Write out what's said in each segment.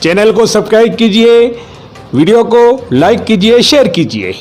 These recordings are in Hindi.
चैनल को सब्सक्राइब कीजिए, वीडियो को लाइक कीजिए, शेयर कीजिए।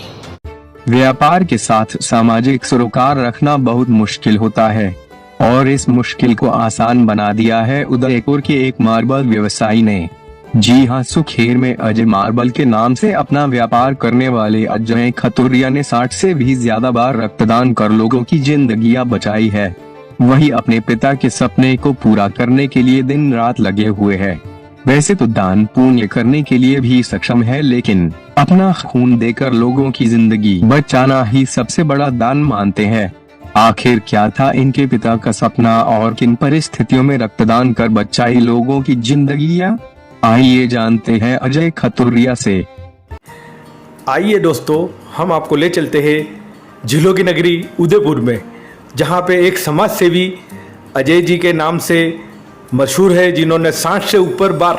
व्यापार के साथ सामाजिक सरोकार रखना बहुत मुश्किल होता है और इस मुश्किल को आसान बना दिया है उदयपुर के एक मार्बल व्यवसायी ने। जी हां, सुखेर में अजय मार्बल के नाम से अपना व्यापार करने वाले अजय खतुरिया ने 60 से भी ज्यादा बार रक्तदान कर लोगों की जिंदगियां बचाई है। वही अपने पिता के सपने को पूरा करने के लिए दिन रात लगे हुए है। वैसे तो दान पुण्य करने के लिए भी सक्षम है, लेकिन अपना खून देकर लोगों की जिंदगी बचाना ही सबसे बड़ा दान मानते हैं। आखिर क्या था इनके पिता का सपना और किन परिस्थितियों में रक्तदान कर बचाई लोगों की जिंदगियां? आइए जानते हैं अजय खतुरिया से। आइए दोस्तों, हम आपको ले चलते हैं झीलों की नगरी उदयपुर में, जहाँ पे एक समाज सेवी अजय जी के नाम से मशहूर है, जिन्होंने 60 से ऊपर बार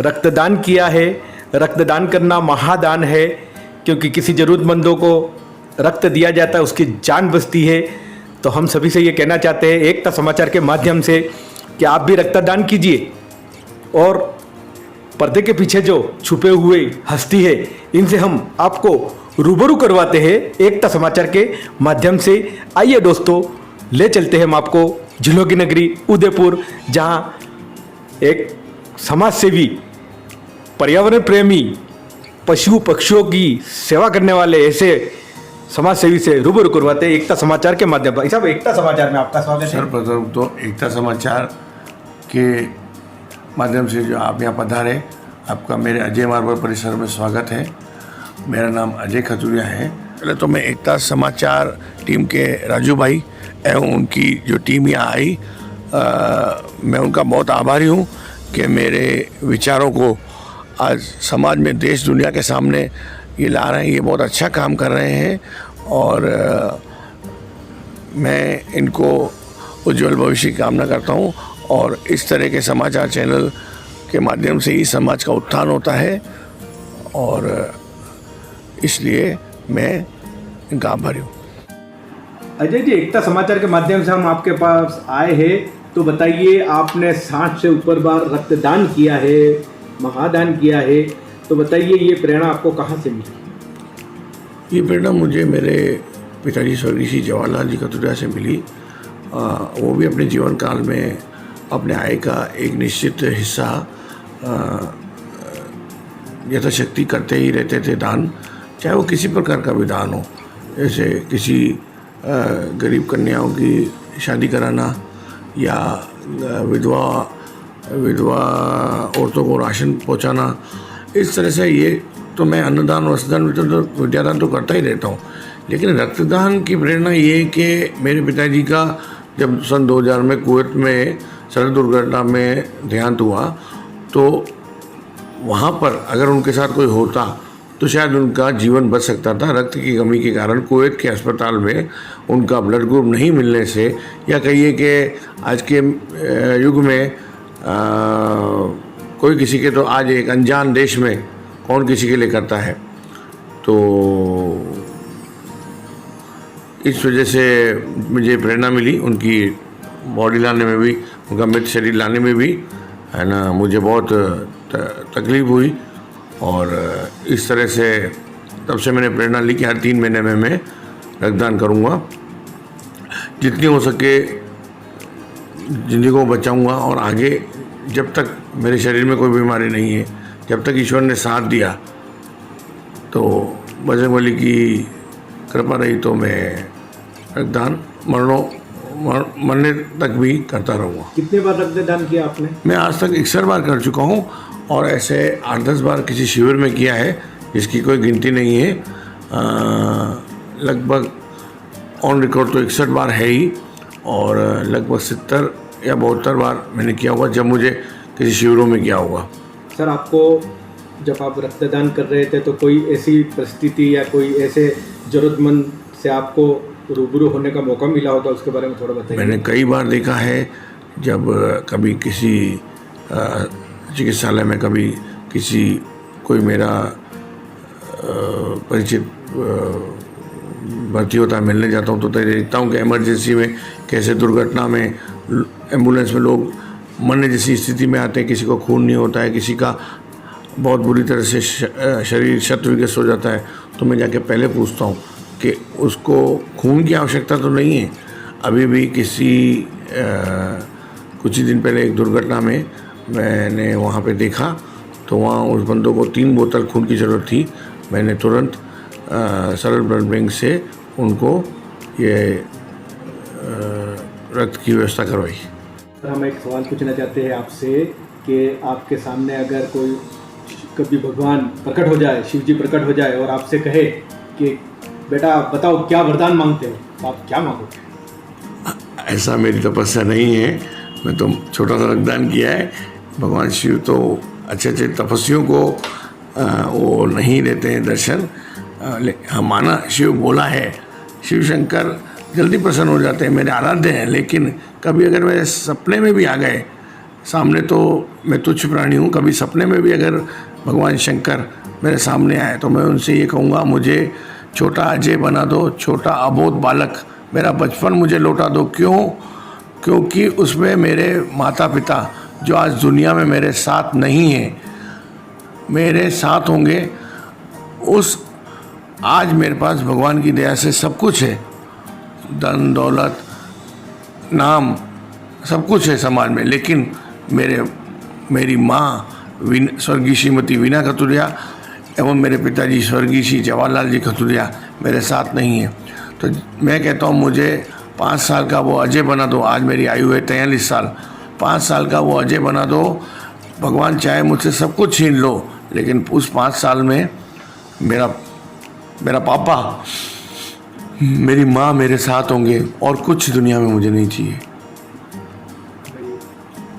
रक्तदान किया है। रक्तदान करना महादान है, क्योंकि किसी ज़रूरतमंदों को रक्त दिया जाता है, उसकी जान बचती है। तो हम सभी से ये कहना चाहते हैं एकता समाचार के माध्यम से कि आप भी रक्तदान कीजिए और पर्दे के पीछे जो छुपे हुए हस्ती है, इनसे हम आपको रूबरू करवाते हैं एकता समाचार के माध्यम से। आइए दोस्तों, ले चलते हैं हम आपको झीलों की नगरी उदयपुर, जहां एक समाज सेवी, पर्यावरण प्रेमी, पशु पक्षियों की सेवा करने वाले ऐसे समाज सेवी से रूबरू करवाते हैं एकता समाचार के माध्यम पर। साहब, एकता समाचार में आपका स्वागत है। सर्वप्रथम तो एकता समाचार के माध्यम से जो आप यहाँ पधारे, आपका मेरे अजय मार्बल परिसर में स्वागत है। मेरा नाम अजय खतुरिया है। पहले तो मैं एकता समाचार टीम के राजू भाई एवं उनकी जो टीम यहाँ आई, मैं उनका बहुत आभारी हूँ कि मेरे विचारों को आज समाज में, देश दुनिया के सामने ये ला रहे हैं। ये बहुत अच्छा काम कर रहे हैं और मैं इनको उज्जवल भविष्य की कामना करता हूँ। और इस तरह के समाचार चैनल के माध्यम से ही समाज का उत्थान होता है और इसलिए मैं इनका आभारी हूँ। अजय जी, एकता समाचार के माध्यम से हम आपके पास आए हैं, तो बताइए, आपने 60 से ऊपर बार रक्तदान किया है, महादान किया है, तो बताइए ये प्रेरणा आपको कहाँ से मिली? ये प्रेरणा मुझे मेरे पिताजी स्वर्गीय श्री जवाहरलाल जी खतुरिया से मिली। वो भी अपने जीवन काल में अपने आय का एक निश्चित हिस्सा यथाशक्ति करते ही रहते थे दान, चाहे वो किसी प्रकार का भी दान हो, जैसे किसी गरीब कन्याओं की शादी कराना या विधवा औरतों को राशन पहुंचाना। इस तरह से ये तो मैं अन्नदान, वस्त्रदान, विद्यादान तो करता ही रहता हूँ। लेकिन रक्तदान की प्रेरणा ये कि मेरे पिताजी का जब सन 2000 में कुवैत में सड़क दुर्घटना में देहांत हुआ, तो वहाँ पर अगर उनके साथ कोई होता तो शायद उनका जीवन बच सकता था। रक्त की कमी के कारण कुवैत के अस्पताल में उनका ब्लड ग्रुप नहीं मिलने से, या कहिए कि आज के युग में कोई किसी के, तो आज एक अनजान देश में कौन किसी के लिए करता है। तो इस वजह से मुझे प्रेरणा मिली, उनकी बॉडी लाने में भी, उनका मृत शरीर लाने में भी, है ना, मुझे बहुत तकलीफ हुई। और इस तरह से तब से मैंने प्रेरणा ली कि हर 3 महीने में मैं रक्तदान करूँगा, जितनी हो सके ज़िंदगी को बचाऊँगा। और आगे जब तक मेरे शरीर में कोई बीमारी नहीं है, जब तक ईश्वर ने साथ दिया, तो बजरंगबली की कृपा रही, तो मैं रक्तदान मरने तक भी करता रहूँगा। कितने बार रक्तदान किया आपने? मैं आज तक 61 बार कर चुका हूँ और ऐसे 8-10 बार किसी शिविर में किया है, जिसकी कोई गिनती नहीं है। लगभग ऑन रिकॉर्ड तो 61 बार है ही, और लगभग 70 या 72 बार मैंने किया होगा, जब मुझे किसी शिविरों में किया होगा। सर, आपको जब आप रक्तदान कर रहे थे तो कोई ऐसी परिस्थिति या कोई ऐसे ज़रूरतमंद से आपको रूबरू होने का मौका मिला होगा, उसके बारे में थोड़ा बताइए। मैंने कई बार देखा है, जब कभी किसी चिकित्सालय में, कभी किसी कोई मेरा परिचित भर्ती होता है, मिलने जाता हूँ, तो देखता हूँ कि इमरजेंसी में कैसे दुर्घटना में एम्बुलेंस में लोग मरने जैसी स्थिति में आते हैं, किसी को खून नहीं होता है, किसी का बहुत बुरी तरह से शरीर शत विग्रस्त हो जाता है, तो मैं जाके पहले पूछता हूँ कि उसको खून की आवश्यकता तो नहीं है। अभी भी कुछ ही दिन पहले एक दुर्घटना में मैंने वहाँ पे देखा, तो वहाँ उस बंदों को 3 बोतल खून की ज़रूरत थी। मैंने तुरंत सरल ब्लड बैंक से उनको ये रक्त की व्यवस्था करवाई। सर, हम एक सवाल पूछना चाहते हैं आपसे कि आपके सामने अगर कोई कभी भगवान प्रकट हो जाए, शिव जी प्रकट हो जाए और आपसे कहे कि बेटा बताओ क्या वरदान मांगते हो, तो आप क्या मांगोगे? ऐसा मेरी तपस्या नहीं है, मैं तो छोटा सा रक्तदान किया है। भगवान शिव तो अच्छे अच्छे तपस्वियों को वो नहीं देते हैं दर्शन। हाँ, माना शिव बोला है, शिव शंकर जल्दी प्रसन्न हो जाते हैं, मेरे आराध्य हैं। लेकिन कभी अगर मेरे सपने में भी आ गए सामने, तो मैं तुच्छ प्राणी हूँ, कभी सपने में भी अगर भगवान शंकर मेरे सामने आए तो मैं उनसे ये कहूँगा, मुझे छोटा अजय बना दो, छोटा अबोध बालक, मेरा बचपन मुझे लौटा दो। क्यों? क्योंकि उसमें मेरे माता पिता जो आज दुनिया में मेरे साथ नहीं हैं, मेरे साथ होंगे। आज मेरे पास भगवान की दया से सब कुछ है, धन दौलत नाम सब कुछ है समाज में, लेकिन मेरी माँ स्वर्गीय श्रीमती वीना खतुरिया एवं मेरे पिताजी स्वर्गीय श्री जवाहरलाल जी खतुरिया मेरे साथ नहीं है। तो मैं कहता हूँ, मुझे 5 साल का वो अजय बना दो। आज मेरी आयु है 43 साल। 5 साल का वो अजय बना दो। भगवान चाहे मुझसे सब कुछ छीन लो, लेकिन उस 5 साल में मेरा पापा, मेरी माँ मेरे साथ होंगे, और कुछ दुनिया में मुझे नहीं चाहिए।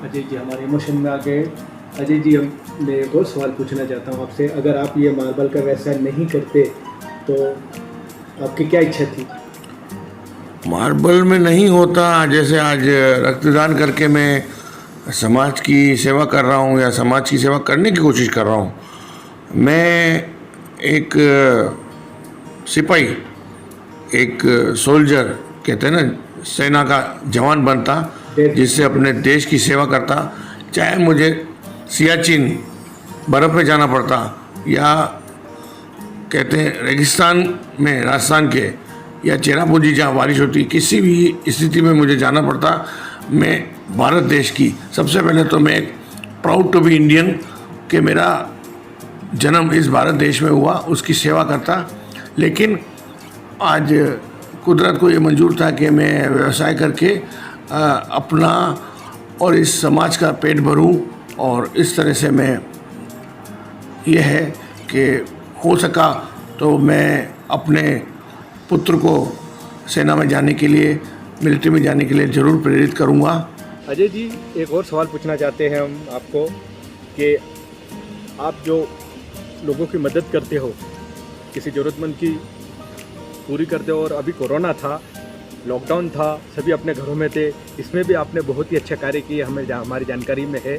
अजय जी हमारे इमोशन में आ गए। अजय जी, मैं एक और सवाल पूछना चाहता हूँ आपसे, अगर आप ये मार्बल का वैसा नहीं करते तो आपकी क्या इच्छा थी? मार्बल में नहीं होता, जैसे आज रक्तदान करके मैं समाज की सेवा कर रहा हूँ या समाज की सेवा करने की कोशिश कर रहा हूँ। मैं एक सिपाही, एक सोल्जर, कहते हैं ना, सेना का जवान बनता, जिससे अपने देश की सेवा करता। चाहे मुझे सियाचिन बर्फ़ में जाना पड़ता, या कहते हैं रेगिस्तान में राजस्थान के, या चेरापूंजी जहाँ बारिश होती, किसी भी स्थिति में मुझे जाना पड़ता, मैं भारत देश की, सबसे पहले तो मैं प्राउड टू बी इंडियन कि मेरा जन्म इस भारत देश में हुआ, उसकी सेवा करता। लेकिन आज कुदरत को ये मंजूर था कि मैं व्यवसाय करके अपना और इस समाज का पेट भरूं, और इस तरह से मैं ये है कि हो सका तो मैं अपने पुत्र को सेना में जाने के लिए, मिलिट्री में जाने के लिए ज़रूर प्रेरित करूंगा। अजय जी, एक और सवाल पूछना चाहते हैं हम आपको कि आप जो लोगों की मदद करते हो, किसी ज़रूरतमंद की पूरी करते हो, और अभी कोरोना था, लॉकडाउन था, सभी अपने घरों में थे, इसमें भी आपने बहुत ही अच्छा कार्य किया, हमारी जानकारी में है।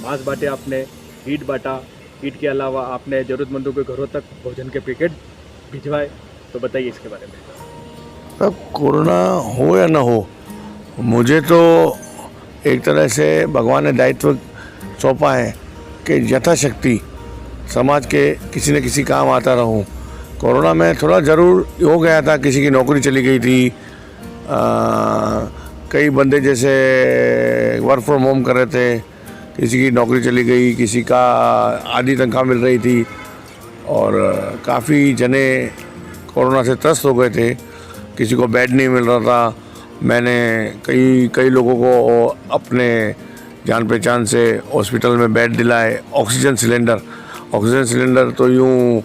मांस बांटे आपने, ईट बांटा, ईट के अलावा आपने ज़रूरतमंदों के घरों तक भोजन के पैकेट भिजवाए, तो बताइए इसके बारे में। अब कोरोना हो या ना हो, मुझे तो एक तरह से भगवान ने दायित्व सौंपा है कि यथाशक्ति समाज के किसी न किसी काम आता रहूं। कोरोना में थोड़ा ज़रूर हो गया था, किसी की नौकरी चली गई थी, कई बंदे जैसे वर्क फ्रॉम होम कर रहे थे, किसी की नौकरी चली गई, किसी का आधी तनख्वाह मिल रही थी, और काफ़ी जने कोरोना से त्रस्त हो गए थे, किसी को बेड नहीं मिल रहा था। मैंने कई लोगों को अपने जान पहचान से हॉस्पिटल में बेड दिलाए। ऑक्सीजन सिलेंडर तो यूँ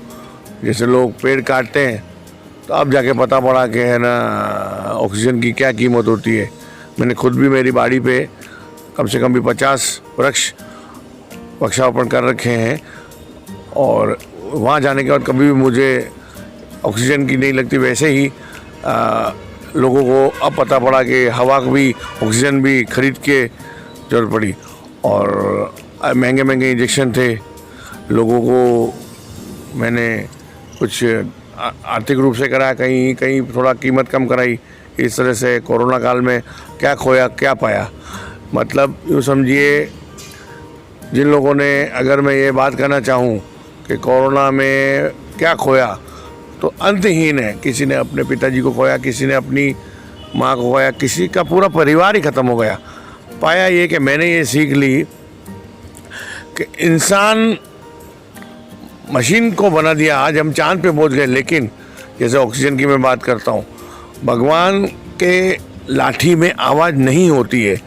जैसे लोग पेड़ काटते हैं, तो अब जाके पता पड़ा कि है ना, ऑक्सीजन की क्या कीमत होती है। मैंने खुद भी मेरी बाड़ी पे कम से कम भी 50 वृक्षारोपण कर रखे हैं, और वहाँ जाने के बाद कभी भी मुझे ऑक्सीजन की नहीं लगती। वैसे ही लोगों को अब पता पड़ा कि हवा को भी, ऑक्सीजन भी खरीद के जरूरत पड़ी, और महंगे इंजेक्शन थे। लोगों को मैंने कुछ आर्थिक रूप से कराया, कहीं थोड़ा कीमत कम कराई। इस तरह से कोरोना काल में क्या खोया क्या पाया। मतलब यूँ समझिए, जिन लोगों ने, अगर मैं ये बात करना चाहूँ कि कोरोना में क्या खोया, तो अंतहीन है। किसी ने अपने पिताजी को खोया, किसी ने अपनी माँ को खोया, किसी का पूरा परिवार ही ख़त्म हो गया। पाया ये कि मैंने ये सीख ली कि इंसान मशीन को बना दिया, आज हम चांद पे पहुंच गए, लेकिन जैसे ऑक्सीजन की मैं बात करता हूँ, भगवान के लाठी में आवाज़ नहीं होती है।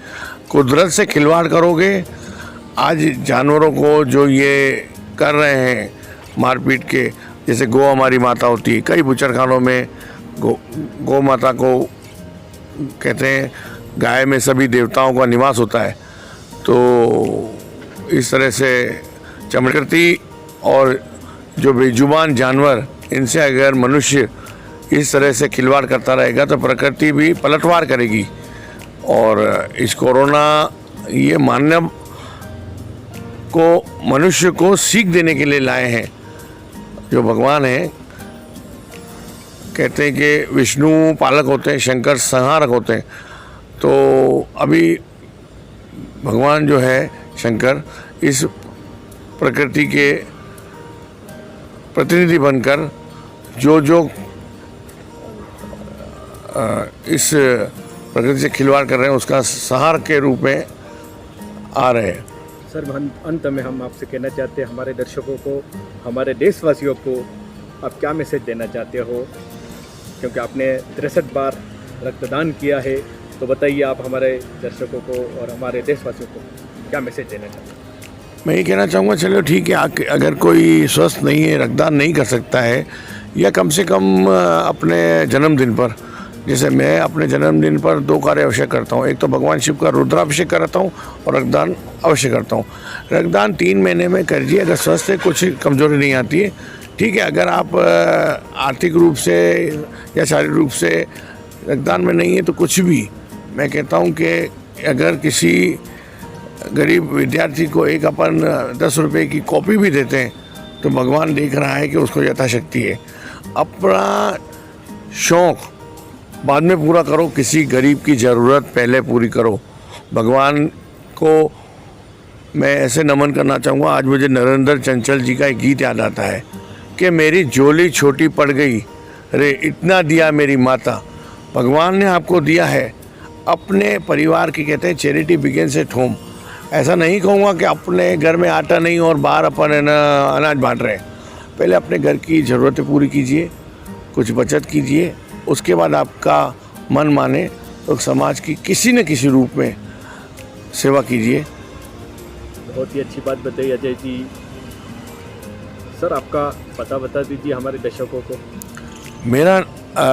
कुदरत से खिलवाड़ करोगे, आज जानवरों को जो ये कर रहे हैं मारपीट के, जैसे गौ हमारी माता होती है, कई बुचड़खानों में गौ माता को कहते हैं, गाय में सभी देवताओं का निवास होता है। तो इस तरह से चमड़ती और जो बेजुबान जानवर, इनसे अगर मनुष्य इस तरह से खिलवाड़ करता रहेगा तो प्रकृति भी पलटवार करेगी। और इस कोरोना ये मानव को, मनुष्य को सीख देने के लिए लाए हैं। जो भगवान हैं, कहते हैं कि विष्णु पालक होते हैं, शंकर संहारक होते हैं। तो अभी भगवान जो है शंकर, इस प्रकृति के प्रतिनिधि बनकर जो इस प्रकृति से खिलवाड़ कर रहे हैं, उसका संहार के रूप में आ रहे हैं। सर, अंत में हम आपसे कहना चाहते हैं, हमारे दर्शकों को, हमारे देशवासियों को आप क्या मैसेज देना चाहते हो? क्योंकि आपने 63 बार रक्तदान किया है, तो बताइए आप हमारे दर्शकों को और हमारे देशवासियों को क्या मैसेज देना चाहते हैं? मैं ये कहना चाहूँगा, चलो ठीक है, अगर कोई स्वस्थ नहीं है, रक्तदान नहीं कर सकता है, या कम से कम अपने जन्मदिन पर, जैसे मैं अपने जन्मदिन पर 2 कार्य अवश्य करता हूँ। एक तो भगवान शिव का रुद्राभिषेक कराता हूँ और रक्तदान अवश्य करता हूँ। रक्तदान 3 महीने में करिए, अगर स्वस्थ है, कुछ कमज़ोरी नहीं आती है, ठीक है। अगर आप आर्थिक रूप से या शारीरिक रूप से रक्तदान में नहीं है तो कुछ भी, मैं कहता हूँ कि अगर किसी गरीब विद्यार्थी को एक अपन 10 रुपये की कॉपी भी देते हैं तो भगवान देख रहा है कि उसको यथाशक्ति है। अपना शौक़ बाद में पूरा करो, किसी गरीब की ज़रूरत पहले पूरी करो। भगवान को मैं ऐसे नमन करना चाहूँगा। आज मुझे नरेंद्र चंचल जी का एक गीत याद आता है कि मेरी झोली छोटी पड़ गई रे, इतना दिया मेरी माता। भगवान ने आपको दिया है, अपने परिवार की, कहते हैं चैरिटी बिगिंस एट होम। ऐसा नहीं कहूँगा कि अपने घर में आटा नहीं और बाहर अपन है ना अनाज बांट रहे हैं। पहले अपने घर की ज़रूरतें पूरी कीजिए, कुछ बचत कीजिए, उसके बाद आपका मन माने तो समाज की किसी न किसी रूप में सेवा कीजिए। बहुत ही अच्छी बात बताई अजय जी। सर, आपका पता बता दीजिए हमारे दर्शकों को। मेरा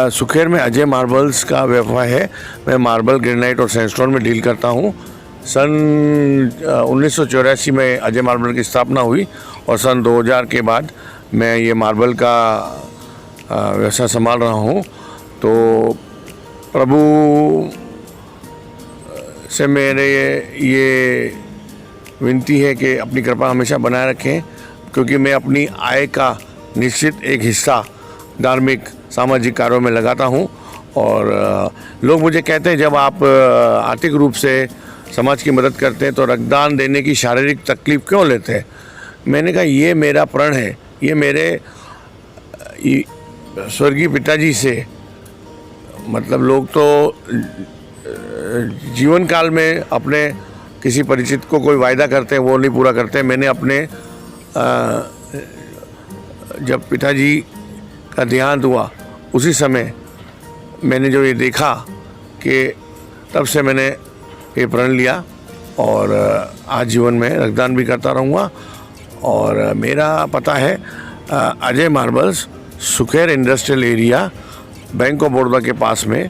सुखेर में अजय मार्बल्स का व्यवसाय है। मैं मार्बल, ग्रेनाइट और सैंडस्टोन में डील करता हूँ। सन 1984 में अजय मार्बल की स्थापना हुई और सन 2000 के बाद मैं ये मार्बल का व्यवसाय संभाल रहा हूँ। तो प्रभु से मेरे ये विनती है कि अपनी कृपा हमेशा बनाए रखें, क्योंकि मैं अपनी आय का निश्चित एक हिस्सा धार्मिक सामाजिक कार्यों में लगाता हूँ। और लोग मुझे कहते हैं, जब आप आर्थिक रूप से समाज की मदद करते हैं तो रक्तदान देने की शारीरिक तकलीफ़ क्यों लेते हैं? मैंने कहा ये मेरा प्रण है, ये मेरे स्वर्गीय पिताजी से, मतलब लोग तो जीवन काल में अपने किसी परिचित को कोई वायदा करते हैं, वो नहीं पूरा करते। मैंने अपने जब पिताजी का देहांत हुआ उसी समय मैंने जो ये देखा कि तब से मैंने ये प्रण लिया और आज जीवन में रक्तदान भी करता रहूँगा। और मेरा पता है Ajay marbles, Sukher industrial area, bank of Baroda के पास में।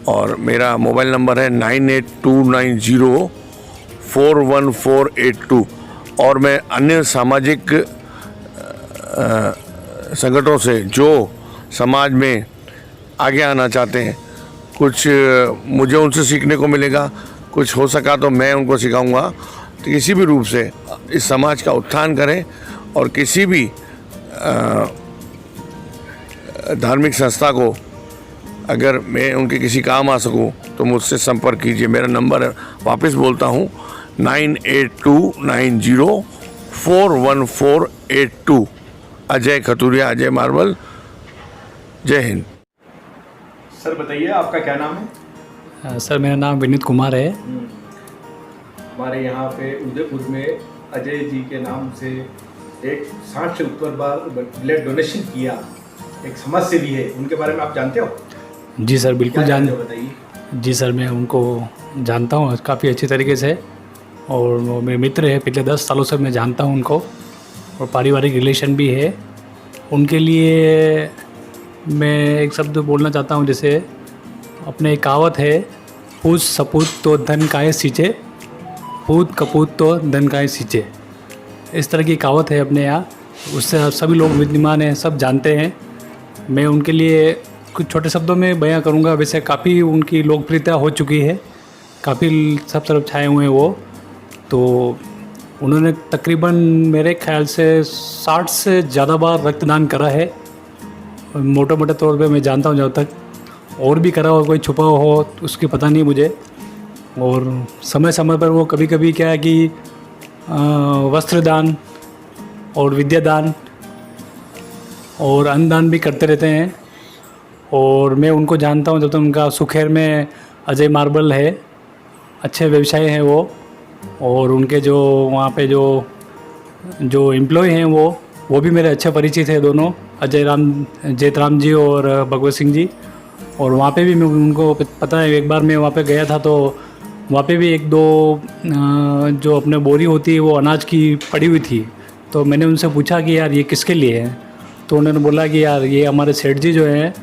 और मेरा मोबाइल नंबर है 9829041482। और मैं अन्य सामाजिक संगठनों से जो समाज में आगे आना चाहते हैं, कुछ मुझे उनसे सीखने को मिलेगा, कुछ हो सका तो मैं उनको सिखाऊंगा। तो किसी भी रूप से इस समाज का उत्थान करें और किसी भी धार्मिक संस्था को अगर मैं उनके किसी काम आ सकूं तो मुझसे संपर्क कीजिए। मेरा नंबर है, वापस बोलता हूं, 9829041482। अजय खतुरिया, अजय मार्बल। जय हिंद। सर बताइए आपका क्या नाम है? सर मेरा नाम विनीत कुमार है। हमारे यहाँ पे उदयपुर में अजय जी के नाम से एक 60 से ऊपर बार ब्लड डोनेशन किया एक समाज सेवी है, उनके बारे में आप जानते हो? जी सर बिल्कुल जानते हो, बताइए। जी सर मैं उनको जानता हूँ काफ़ी अच्छी तरीके से, और वो मेरे मित्र है, पिछले 10 सालों से मैं जानता हूँ उनको, और पारिवारिक रिलेशन भी है। उनके लिए मैं एक शब्द बोलना चाहता हूँ, जैसे अपने एक कहावत है, पूछ सपूत तो धन काहे सींचे, पूत कपूत तो धन काहे सींचे। इस तरह की कहावत है अपने यहाँ, उससे सभी लोग विद्यमान हैं, सब जानते हैं। मैं उनके लिए कुछ छोटे शब्दों में बयां करूंगा। वैसे काफ़ी उनकी लोकप्रियता हो चुकी है, काफ़ी सब तरफ छाए हुए हैं वो। तो उन्होंने तकरीबन मेरे ख्याल से 60 से ज़्यादा बार रक्तदान करा है, मोटे मोटे तौर पे मैं जानता हूँ। जब तक और भी करा हो, कोई छुपा हो तो उसकी पता नहीं मुझे। और समय समय पर वो कभी कभी क्या है कि वस्त्रदान और विद्यादान और अन्नदान भी करते रहते हैं। और मैं उनको जानता हूँ जब तक उनका सुखेर में अजय मार्बल है, अच्छे व्यवसाय हैं वो। और उनके जो वहाँ पे जो एम्प्लॉय हैं वो भी मेरे अच्छे परिचित हैं दोनों, जयतराम जी और भगवत सिंह जी। और वहाँ पे भी मैं उनको पता है, एक बार मैं वहाँ पे गया था तो वहाँ पे भी एक दो जो अपने बोरी होती है वो अनाज की पड़ी हुई थी। तो मैंने उनसे पूछा कि यार ये किसके लिए है? तो उन्होंने बोला कि यार ये हमारे सेठ जी जो हैं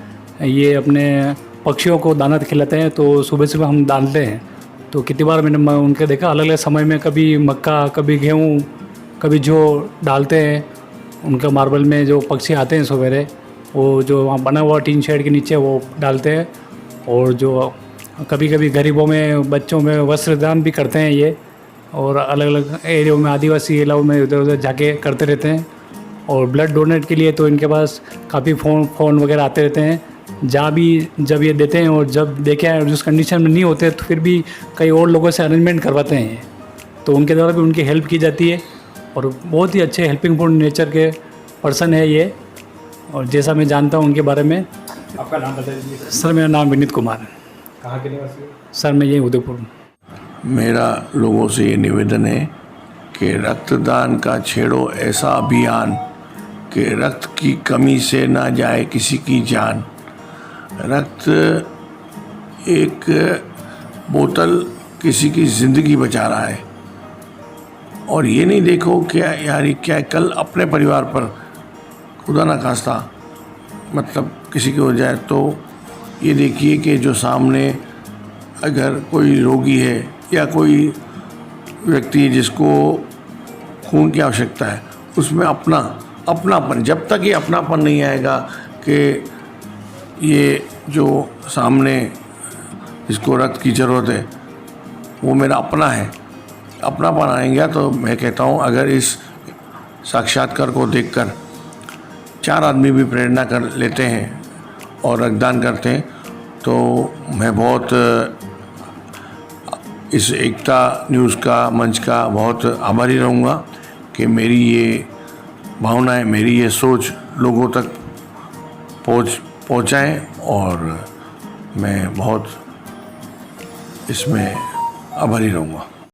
ये अपने पक्षियों को दाना खिलाते हैं, तो सुबह सुबह हम डालते हैं। तो कितनी बार मैंने उनके देखा, अलग अलग समय में कभी मक्का, कभी गेहूँ, कभी जौ डालते हैं। उनके मार्बल में जो पक्षी आते हैं सवेरे, वो जो वहाँ बना हुआ टीन शेड के नीचे वो डालते हैं। और जो कभी कभी गरीबों में, बच्चों में वस्त्रदान भी करते हैं ये। और अलग अलग एरिया में, आदिवासी इलाकों में उधर उधर जाके करते रहते हैं। और ब्लड डोनेट के लिए तो इनके पास काफ़ी फ़ोन वगैरह आते रहते हैं, जहाँ भी जब ये देते हैं। और जब देखे आए जिस कंडीशन में नहीं होते तो फिर भी कई और लोगों से अरेंजमेंट करवाते हैं, तो उनके द्वारा भी उनकी हेल्प की जाती है। और बहुत ही अच्छे हेल्पिंगफुल नेचर के पर्सन है ये। और जैसा मैं जानता हूँ उनके बारे में। आपका नाम बता दीजिए सर मेरा नाम विनीत कुमार है। कहाँ के निवासी हो? सर मैं यही उदयपुर। मेरा लोगों से ये निवेदन है कि रक्तदान का छेड़ो ऐसा अभियान कि रक्त की कमी से ना जाए किसी की जान। रक्त एक बोतल किसी की ज़िंदगी बचा रहा है। और ये नहीं देखो कि यार ये क्या कल अपने परिवार पर खुदा ना खास्ता मतलब किसी की हो जाए, तो ये देखिए कि जो सामने अगर कोई रोगी है या कोई व्यक्ति जिसको खून की आवश्यकता है, उसमें अपनापन, जब तक ये अपनापन नहीं आएगा कि ये जो सामने जिसको रक्त की ज़रूरत है वो मेरा अपना है, अपनापन आएगा, तो मैं कहता हूँ अगर इस साक्षात्कार को देखकर 4 आदमी भी प्रेरणा कर लेते हैं और रक्तदान करते हैं, तो मैं बहुत इस एकता न्यूज़ का मंच का बहुत आभारी रहूँगा कि मेरी ये भावनाएं, मेरी ये सोच लोगों तक पहुँचाएं। और मैं बहुत इसमें आभारी रहूँगा।